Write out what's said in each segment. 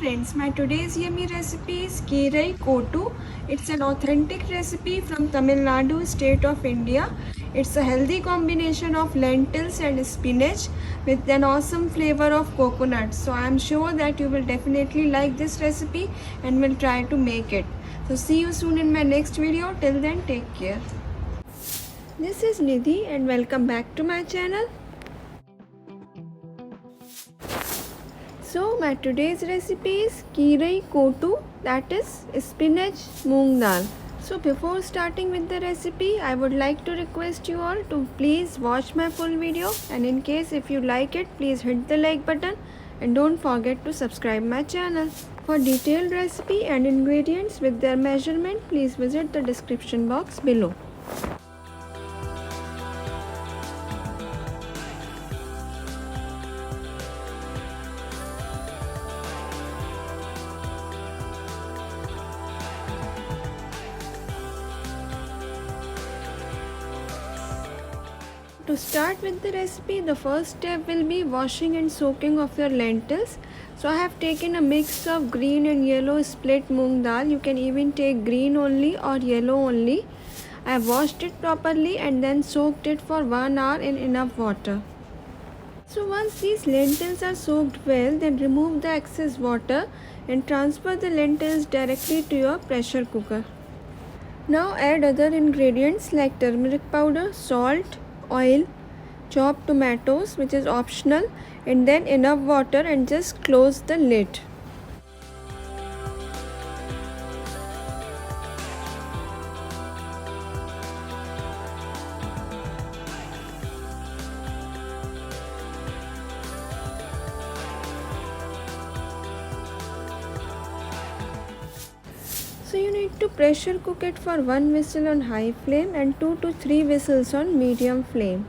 friends, my today's yummy recipe is Kirai Kotu. It's an authentic recipe from Tamil Nadu, state of India. It's a healthy combination of lentils and spinach with an awesome flavor of coconut. So I'm sure that you will definitely like this recipe and will try to make it. So see you soon in my next video. Till then, take care. This is Nidhi and welcome back to my channel. So my today's recipe is Kirai Kotu, that is spinach moong dal. So before starting with the recipe, I would like to request you all to please watch my full video, and in case if you like it, please hit the like button and don't forget to subscribe my channel. For detailed recipe and ingredients with their measurement, please visit the description box below. To start with the recipe, the first step will be washing and soaking of your lentils. So I have taken a mix of green and yellow split moong dal. You can even take green only or yellow only. I have washed it properly and then soaked it for 1 hour in enough water. So once these lentils are soaked well, then remove the excess water and transfer the lentils directly to your pressure cooker. Now add other ingredients like turmeric powder, salt, oil, chopped tomatoes, which is optional, and then enough water and just close the lid. So you need to pressure cook it for 1 whistle on high flame and 2 to 3 whistles on medium flame.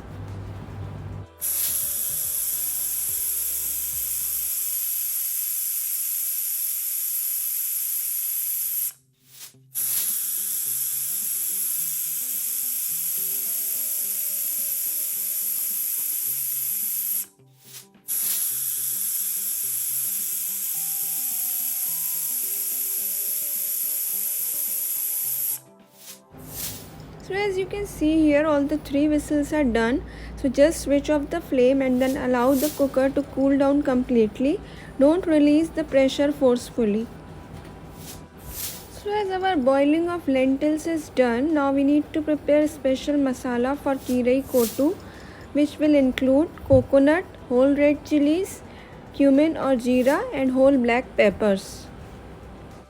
So as you can see here, all the 3 whistles are done. So just switch off the flame and then allow the cooker to cool down completely. Don't release the pressure forcefully. So as our boiling of lentils is done, now we need to prepare special masala for Kirai Kotu, which will include coconut, whole red chilies, cumin or jeera and whole black peppers.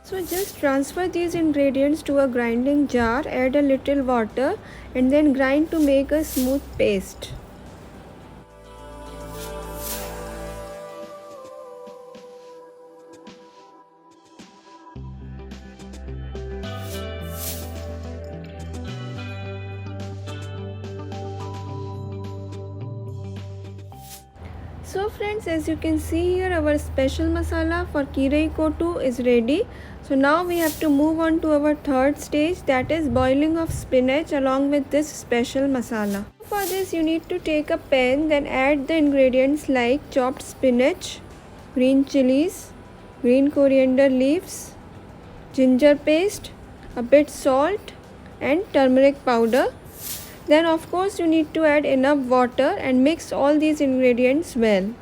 So just transfer these ingredients to a grinding jar, add a little water and then grind to make a smooth paste. So friends, as you can see here, our special masala for Kirai Kotu is ready. So now we have to move on to our third stage, that is boiling of spinach along with this special masala. For this you need to take a pan, then add the ingredients like chopped spinach, green chilies, green coriander leaves, ginger paste, a bit salt and turmeric powder. Then of course you need to add enough water and mix all these ingredients well.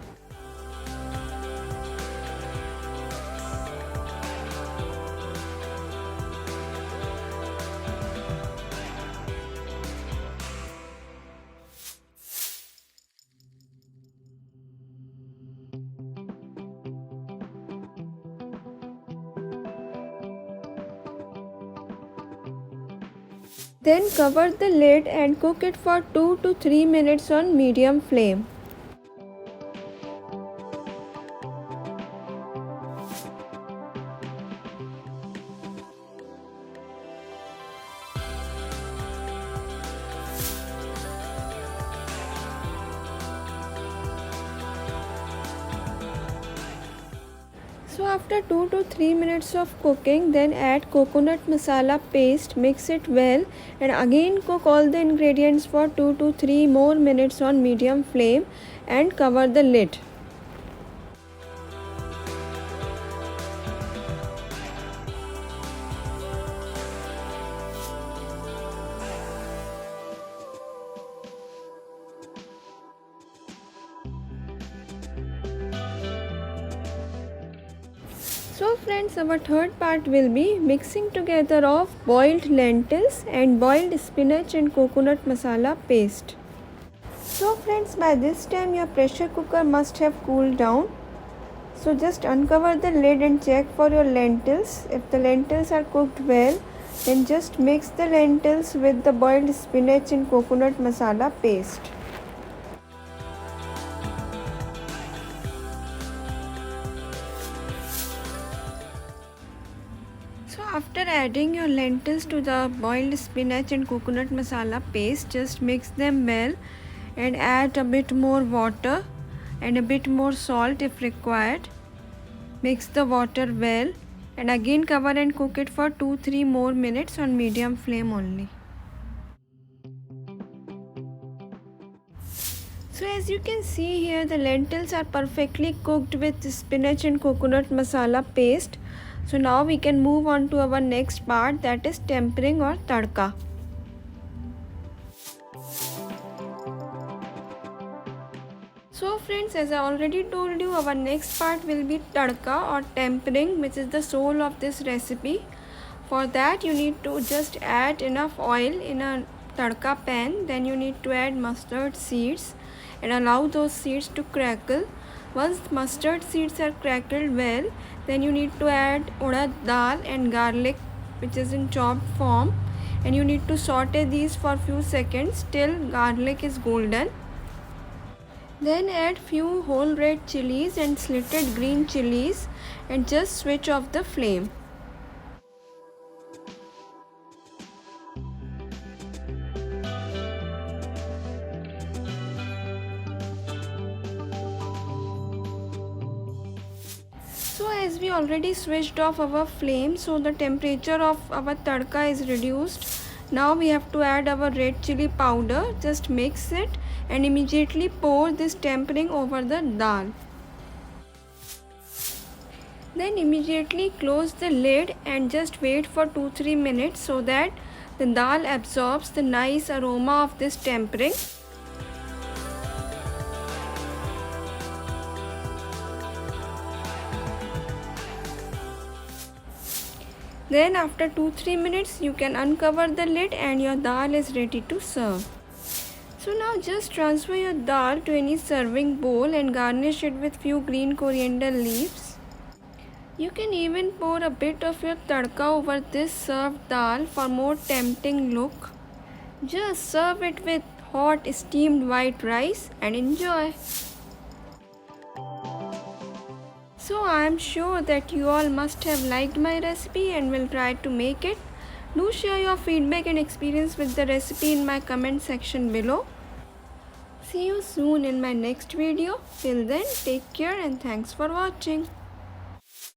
Then cover the lid and cook it for 2 to 3 minutes on medium flame. So after 2 to 3 minutes of cooking, then add coconut masala paste, mix it well and again cook all the ingredients for 2 to 3 more minutes on medium flame and cover the lid. friends, our third part will be mixing together of boiled lentils and boiled spinach and coconut masala paste. So friends, by this time your pressure cooker must have cooled down. So just uncover the lid and check for your lentils. If the lentils are cooked well, then just mix the lentils with the boiled spinach and coconut masala paste. So after adding your lentils to the boiled spinach and coconut masala paste, just mix them well and add a bit more water and a bit more salt if required. Mix the water well and again cover and cook it for 2-3 more minutes on medium flame only. So as you can see here, the lentils are perfectly cooked with spinach and coconut masala paste. So now we can move on to our next part, that is tempering or tadka. So friends, as I already told you, our next part will be tadka or tempering, which is the soul of this recipe. For that you need to just add enough oil in a tadka pan. Then you need to add mustard seeds and allow those seeds to crackle. Once mustard seeds are crackled well, then you need to add urad dal and garlic, which is in chopped form, and you need to saute these for few seconds till garlic is golden. Then add few whole red chilies and slitted green chilies and just switch off the flame. So as we already switched off our flame, so the temperature of our tadka is reduced. Now we have to add our red chili powder. Just mix it and immediately pour this tempering over the dal. Then immediately close the lid and just wait for 2-3 minutes so that the dal absorbs the nice aroma of this tempering. Then after 2-3 minutes you can uncover the lid and your dal is ready to serve. So now just transfer your dal to any serving bowl and garnish it with few green coriander leaves. You can even pour a bit of your tadka over this served dal for more tempting look. Just serve it with hot steamed white rice and enjoy. So I am sure that you all must have liked my recipe and will try to make it. Do share your feedback and experience with the recipe in my comment section below. See you soon in my next video. Till then, take care and thanks for watching.